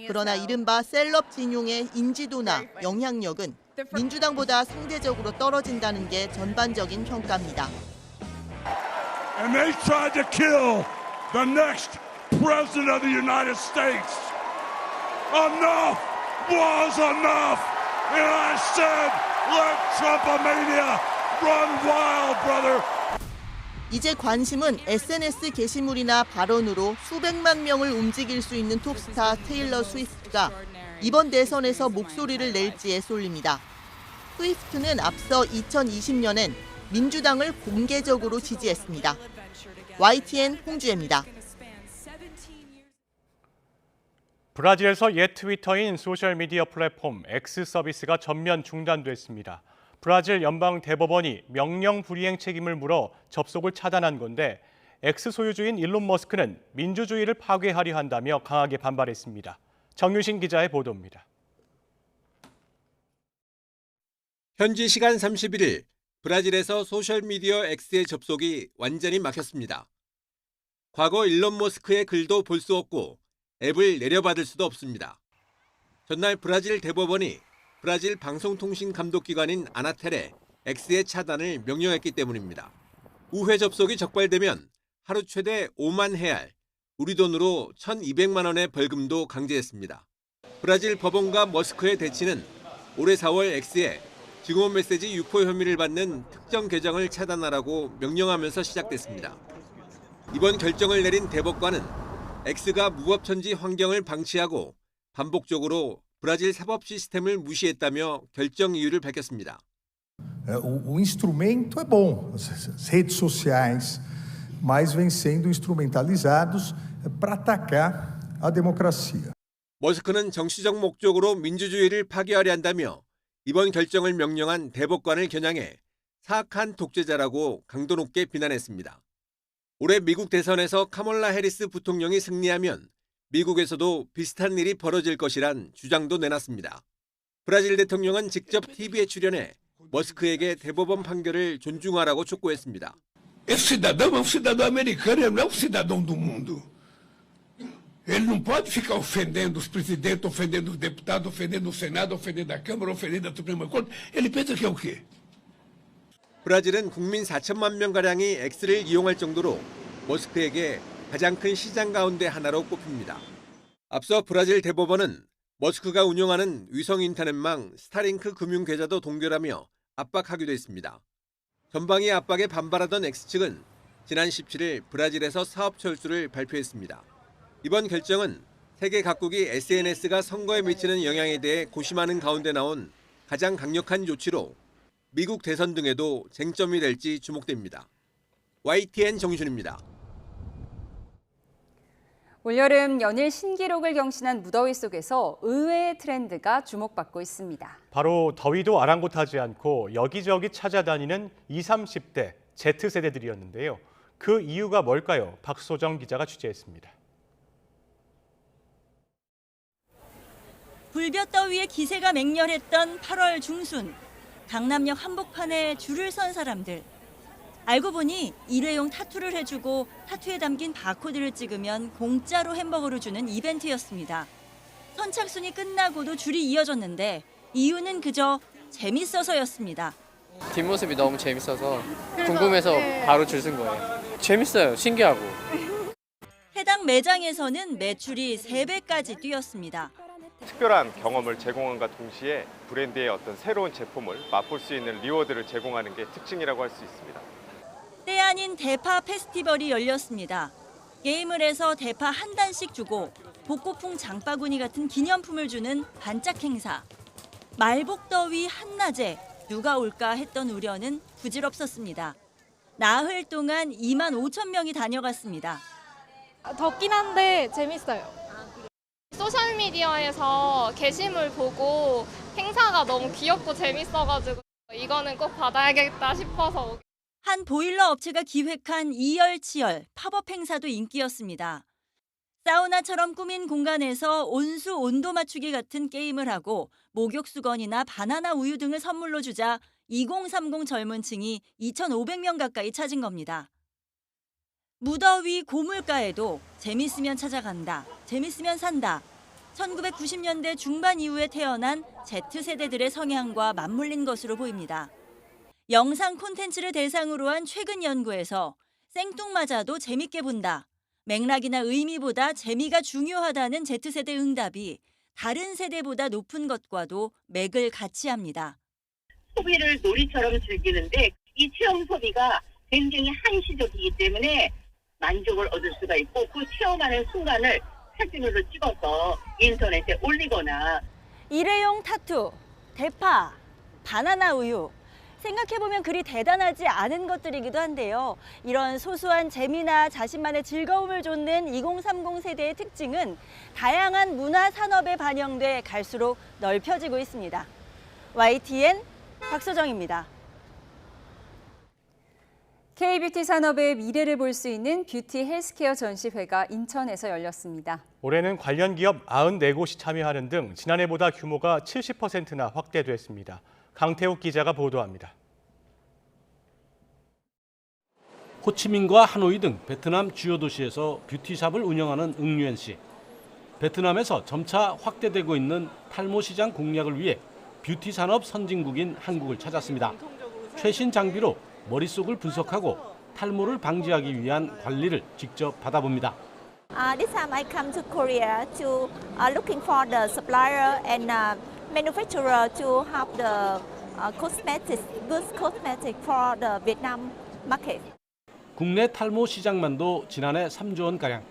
그러나 이른바 셀럽 진용의 인지도나 영향력은 민주당보다 상대적으로 떨어진다는 게 전반적인 평가입니다. And they tried to kill the next president of the United States. Enough was enough. And I said, let Trumpomania run wild, brother. 이제 관심은 SNS 게시물이나 발언으로 수백만 명을 움직일 수 있는 톱스타 테일러 스위프트가 이번 대선에서 목소리를 낼지에 쏠립니다. 스위프트는 앞서 2020년엔 민주당을 공개적으로 지지했습니다. YTN 홍주혜입니다. 브라질에서 옛 트위터인 소셜미디어 플랫폼 X 서비스가 전면 중단됐습니다. 브라질 연방 대법원이 명령 불이행 책임을 물어 접속을 차단한 건데 X 소유주인 일론 머스크는 민주주의를 파괴하려 한다며 강하게 반발했습니다. 정유신 기자의 보도입니다. 현지 시간 31일 브라질에서 소셜미디어 X의 접속이 완전히 막혔습니다. 과거 일론 머스크의 글도 볼 수 없고 앱을 내려받을 수도 없습니다. 전날 브라질 대법원이 브라질 방송통신감독기관인 아나텔에 X의 차단을 명령했기 때문입니다. 우회 접속이 적발되면 하루 최대 5만 헤알, 우리 돈으로 1,200만 원의 벌금도 강제했습니다. 브라질 법원과 머스크의 대치는 올해 4월 X에 증오 메시지 유포 혐의를 받는 특정 계정을 차단하라고 명령하면서 시작됐습니다. 이번 결정을 내린 대법관은 X가 무법천지 환경을 방치하고 반복적으로 브라질 사법 시스템을 무시했다며 결정 이유를 밝혔습니다. O instrumento é bom, as redes sociais, mas vêm sendo instrumentalizados para atacar a democracia. 머스크는 정치적 목적으로 민주주의를 파괴하려 한다며 이번 결정을 명령한 대법관을 겨냥해 사악한 독재자라고 강도 높게 비난했습니다. 올해 미국 대선에서 카멀라 해리스 부통령이 승리하면 미국에서도 비슷한 일이 벌어질 것이란 주장도 내놨습니다. 브라질 대통령은 직접 TV에 출연해 머스크에게 대법원 판결을 존중하라고 촉구했습니다. Esse cidadão é um cidadão americano, ele não é um cidadão do mundo. Ele não pode ficar ofendendo os presidentes, ofendendo os deputados, ofendendo o Senado, ofendendo a Câmara, ofendendo a Suprema Corte. Ele pensa que é o quê? 브라질은 국민 4천만 명가량이 X를 이용할 정도로 머스크에게 가장 큰 시장 가운데 하나로 꼽힙니다. 앞서 브라질 대법원은 머스크가 운영하는 위성 인터넷망 스타링크 금융 계좌도 동결하며 압박하기도 했습니다. 전방위 압박에 반발하던 X측은 지난 17일 브라질에서 사업 철수를 발표했습니다. 이번 결정은 세계 각국이 SNS가 선거에 미치는 영향에 대해 고심하는 가운데 나온 가장 강력한 조치로 미국 대선 등에도 쟁점이 될지 주목됩니다. YTN 정준입니다. 올여름 연일 신기록을 경신한 무더위 속에서 의외의 트렌드가 주목받고 있습니다. 바로 더위도 아랑곳하지 않고 여기저기 찾아다니는 20, 30대 Z세대들이었는데요. 그 이유가 뭘까요? 박소정 기자가 취재했습니다. 불볕더위에 기세가 맹렬했던 8월 중순, 강남역 한복판에 줄을 선 사람들. 알고 보니 일회용 타투를 해주고 타투에 담긴 바코드를 찍으면 공짜로 햄버거를 주는 이벤트였습니다. 선착순이 끝나고도 줄이 이어졌는데 이유는 그저 재밌어서였습니다. 뒷모습이 너무 재밌어서 궁금해서 바로 줄 쓴 거예요. 재밌어요. 신기하고. 해당 매장에서는 매출이 3배까지 뛰었습니다. 특별한 경험을 제공함과 동시에 브랜드의 어떤 새로운 제품을 맛볼 수 있는 리워드를 제공하는 게 특징이라고 할 수 있습니다. 때 아닌 대파 페스티벌이 열렸습니다. 게임을 해서 대파 한 단씩 주고 복고풍 장바구니 같은 기념품을 주는 반짝 행사. 말복더위 한낮에 누가 올까 했던 우려는 부질없었습니다. 나흘 동안 2만 5천 명이 다녀갔습니다. 덥긴 한데 재밌어요. 소셜미디어에서 게시물 보고 행사가 너무 귀엽고 재밌어가지고 이거는 꼭 받아야겠다 싶어서. 한 보일러 업체가 기획한 이열치열 팝업 행사도 인기였습니다. 사우나처럼 꾸민 공간에서 온수 온도 맞추기 같은 게임을 하고 목욕수건이나 바나나 우유 등을 선물로 주자 2030 젊은 층이 2,500명 가까이 찾은 겁니다. 무더위 고물가에도 재밌으면 찾아간다, 재밌으면 산다. 1990년대 중반 이후에 태어난 Z세대들의 성향과 맞물린 것으로 보입니다. 영상 콘텐츠를 대상으로 한 최근 연구에서 생뚱맞아도 재밌게 본다, 맥락이나 의미보다 재미가 중요하다는 Z세대 응답이 다른 세대보다 높은 것과도 맥을 같이 합니다. 소비를 놀이처럼 즐기는데 이 체험 소비가 굉장히 한시적이기 때문에 만족을 얻을 수가 있고 그 체험하는 순간을 사진으로 찍어서 인터넷에 올리거나. 일회용 타투, 대파, 바나나 우유. 생각해보면 그리 대단하지 않은 것들이기도 한데요. 이런 소소한 재미나 자신만의 즐거움을 좇는 2030 세대의 특징은 다양한 문화 산업에 반영돼 갈수록 넓혀지고 있습니다. YTN 박소정입니다. K뷰티 산업의 미래를 볼 수 있는 뷰티 헬스케어 전시회가 인천에서 열렸습니다. 올해는 관련 기업 94곳이 참여하는 등 지난해보다 규모가 70%나 확대됐습니다. 강태욱 기자가 보도합니다. 호치민과 하노이 등 베트남 주요 도시에서 뷰티샵을 운영하는 응유엔 씨. 베트남에서 점차 확대되고 있는 탈모 시장 공략을 위해 뷰티 산업 선진국인 한국을 찾았습니다. 최신 장비로 머릿속을 분석하고 탈모를 방지하기 위한 관리를 직접 받아봅니다. This time I come to Korea to looking for the supplier and manufacturer to have the cosmetics, good cosmetics for the Vietnam market. 국내 탈모 시장만도 지난해 3조 원가량.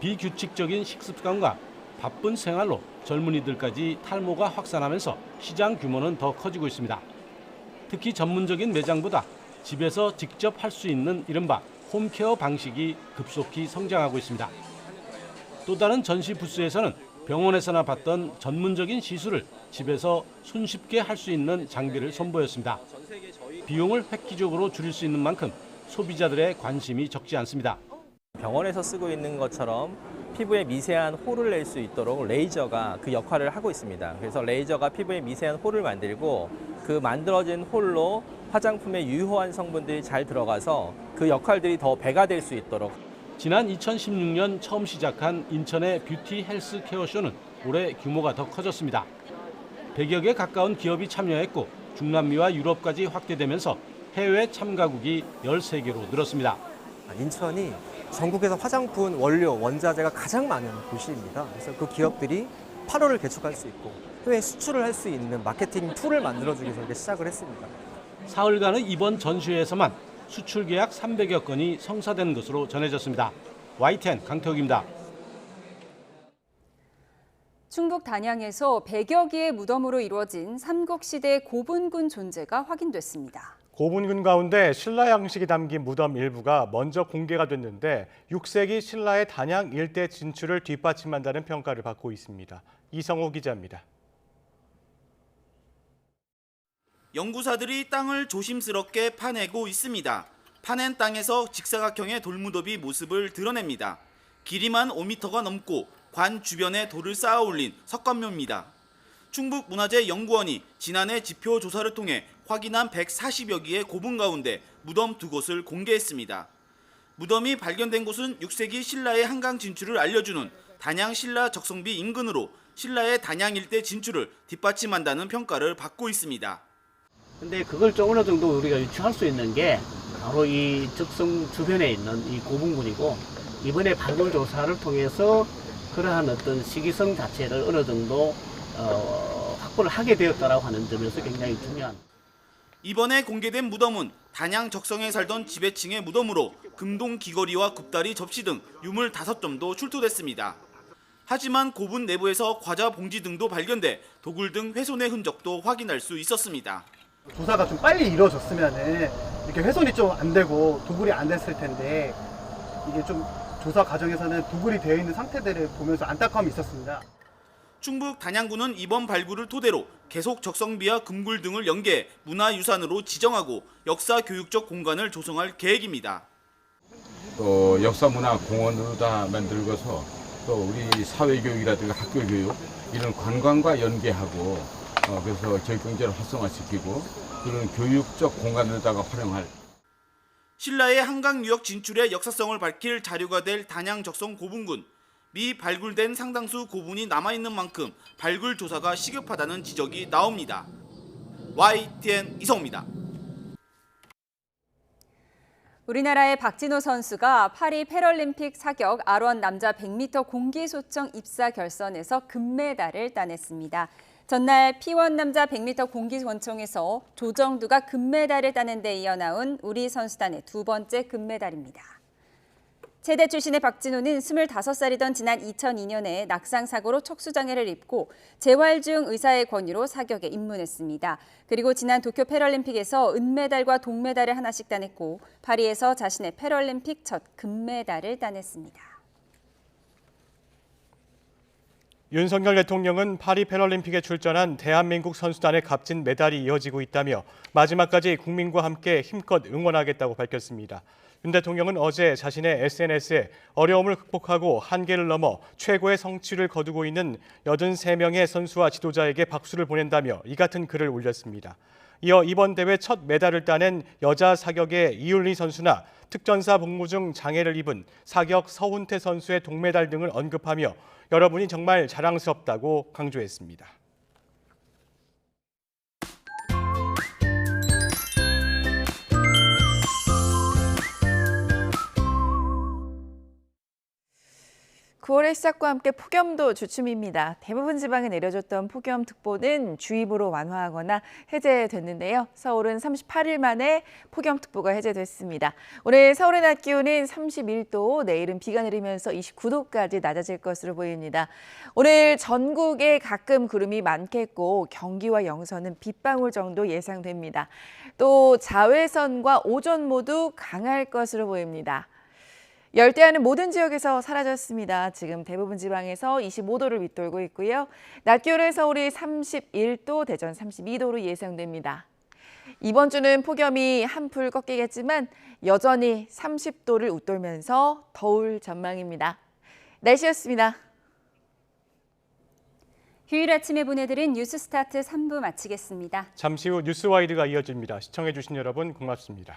비규칙적인 식습관과 바쁜 생활로 젊은이들까지 탈모가 확산하면서 시장 규모는 더 커지고 있습니다. 특히 전문적인 매장보다 집에서 직접 할 수 있는 이른바 홈케어 방식이 급속히 성장하고 있습니다. 또 다른 전시 부스에서는 병원에서나 봤던 전문적인 시술을 집에서 손쉽게 할 수 있는 장비를 선보였습니다. 비용을 획기적으로 줄일 수 있는 만큼 소비자들의 관심이 적지 않습니다. 병원에서 쓰고 있는 것처럼 피부에 미세한 홀을 낼 수 있도록 레이저가 그 역할을 하고 있습니다. 그래서 레이저가 피부에 미세한 홀을 만들고 그 만들어진 홀로 화장품의 유효한 성분들이 잘 들어가서 그 역할들이 더 배가 될 수 있도록. 지난 2016년 처음 시작한 인천의 뷰티 헬스 케어 쇼는 올해 규모가 더 커졌습니다. 100여 개 가까운 기업이 참여했고 중남미와 유럽까지 확대되면서 해외 참가국이 13개로 늘었습니다. 인천이 전국에서 화장품 원료, 원자재가 가장 많은 도시입니다. 그래서 그 기업들이 8호를 개척할 수 있고 해외 수출을 할 수 있는 마케팅 툴을 만들어주기 위해서 이렇게 시작을 했습니다. 사흘간의 이번 전시회에서만 수출 계약 300여 건이 성사된 것으로 전해졌습니다. YTN 강태욱입니다. 충북 단양에서 100여 개의 무덤으로 이루어진 삼국시대 고분군 존재가 확인됐습니다. 고분군 가운데 신라 양식이 담긴 무덤 일부가 먼저 공개가 됐는데 6세기 신라의 단양 일대 진출을 뒷받침한다는 평가를 받고 있습니다. 이성호 기자입니다. 연구사들이 땅을 조심스럽게 파내고 있습니다. 파낸 땅에서 직사각형의 돌무덤이 모습을 드러냅니다. 길이만 5m가 넘고 관 주변에 돌을 쌓아 올린 석관묘입니다. 충북문화재연구원이 지난해 지표 조사를 통해 확인한 140여 개의 고분 가운데 무덤 2곳을 공개했습니다. 무덤이 발견된 곳은 6세기 신라의 한강 진출을 알려주는 단양 신라 적성비 인근으로 신라의 단양 일대 진출을 뒷받침한다는 평가를 받고 있습니다. 근데 그걸 좀 어느 정도 우리가 유추할 수 있는 게 바로 이 적성 주변에 있는 이 고분군이고, 이번에 발굴 조사를 통해서 그러한 어떤 시기성 자체를 어느 정도 확보를 하게 되었다라고 하는 점에서 굉장히 중요한. 이번에 공개된 무덤은 단양 적성에 살던 지배층의 무덤으로 금동 귀걸이와 굽다리 접시 등 유물 5점도 출토됐습니다. 하지만 고분 내부에서 과자 봉지 등도 발견돼 도굴 등 훼손의 흔적도 확인할 수 있었습니다. 조사가 좀 빨리 이루어졌으면 이렇게 훼손이 좀 안 되고 도굴이 안 됐을 텐데, 이게 좀 조사 과정에서는 도굴이 되어 있는 상태들을 보면서 안타까움이 있었습니다. 충북 단양군은 이번 발굴을 토대로 계속 적성비와 금굴 등을 연계해 문화유산으로 지정하고 역사 교육적 공간을 조성할 계획입니다. 또 역사문화공원으로 다 만들고서 또 우리 사회교육이라든가 학교교육 이런 관광과 연계하고 그래서 지역경제를 활성화시키고 그런 교육적 공간으로다가 활용할. 신라의 한강 유역 진출의 역사성을 밝힐 자료가 될 단양 적성 고분군. 미 발굴된 상당수 고분이 남아있는 만큼 발굴 조사가 시급하다는 지적이 나옵니다. YTN 이성호입니다. 우리나라의 박진호 선수가 파리 패럴림픽 사격 R1 남자 100m 공기소청 입사 결선에서 금메달을 따냈습니다. 전날 P1 남자 100m 공기권총에서 조정두가 금메달을 따는 데 이어 나온 우리 선수단의 2번째 금메달입니다. 체대 출신의 박진호는 25살이던 지난 2002년에 낙상사고로 척수장애를 입고 재활 중 의사의 권유로 사격에 입문했습니다. 그리고 지난 도쿄 패럴림픽에서 은메달과 동메달을 하나씩 따냈고 파리에서 자신의 패럴림픽 첫 금메달을 따냈습니다. 윤석열 대통령은 파리 패럴림픽에 출전한 대한민국 선수단의 값진 메달이 이어지고 있다며 마지막까지 국민과 함께 힘껏 응원하겠다고 밝혔습니다. 윤 대통령은 어제 자신의 SNS에 어려움을 극복하고 한계를 넘어 최고의 성취를 거두고 있는 83명의 선수와 지도자에게 박수를 보낸다며 이 같은 글을 올렸습니다. 이어 이번 대회 첫 메달을 따낸 여자 사격의 이윤리 선수나 특전사 복무 중 장애를 입은 사격 서훈태 선수의 동메달 등을 언급하며 여러분이 정말 자랑스럽다고 강조했습니다. 9월의 시작과 함께 폭염도 주춤입니다. 대부분 지방에 내려졌던 폭염특보는 주의보로 완화하거나 해제됐는데요. 서울은 38일 만에 폭염특보가 해제됐습니다. 오늘 서울의 낮 기온은 31도, 내일은 비가 내리면서 29도까지 낮아질 것으로 보입니다. 오늘 전국에 가끔 구름이 많겠고 경기와 영서는 빗방울 정도 예상됩니다. 또 자외선과 오존 모두 강할 것으로 보입니다. 열대야는 모든 지역에서 사라졌습니다. 지금 대부분 지방에서 25도를 윗돌고 있고요. 낮 기온은 서울이 31도, 대전 32도로 예상됩니다. 이번 주는 폭염이 한풀 꺾이겠지만 여전히 30도를 웃돌면서 더울 전망입니다. 날씨였습니다. 휴일 아침에 보내드린 뉴스스타트 3부 마치겠습니다. 잠시 후 뉴스와이드가 이어집니다. 시청해주신 여러분 고맙습니다.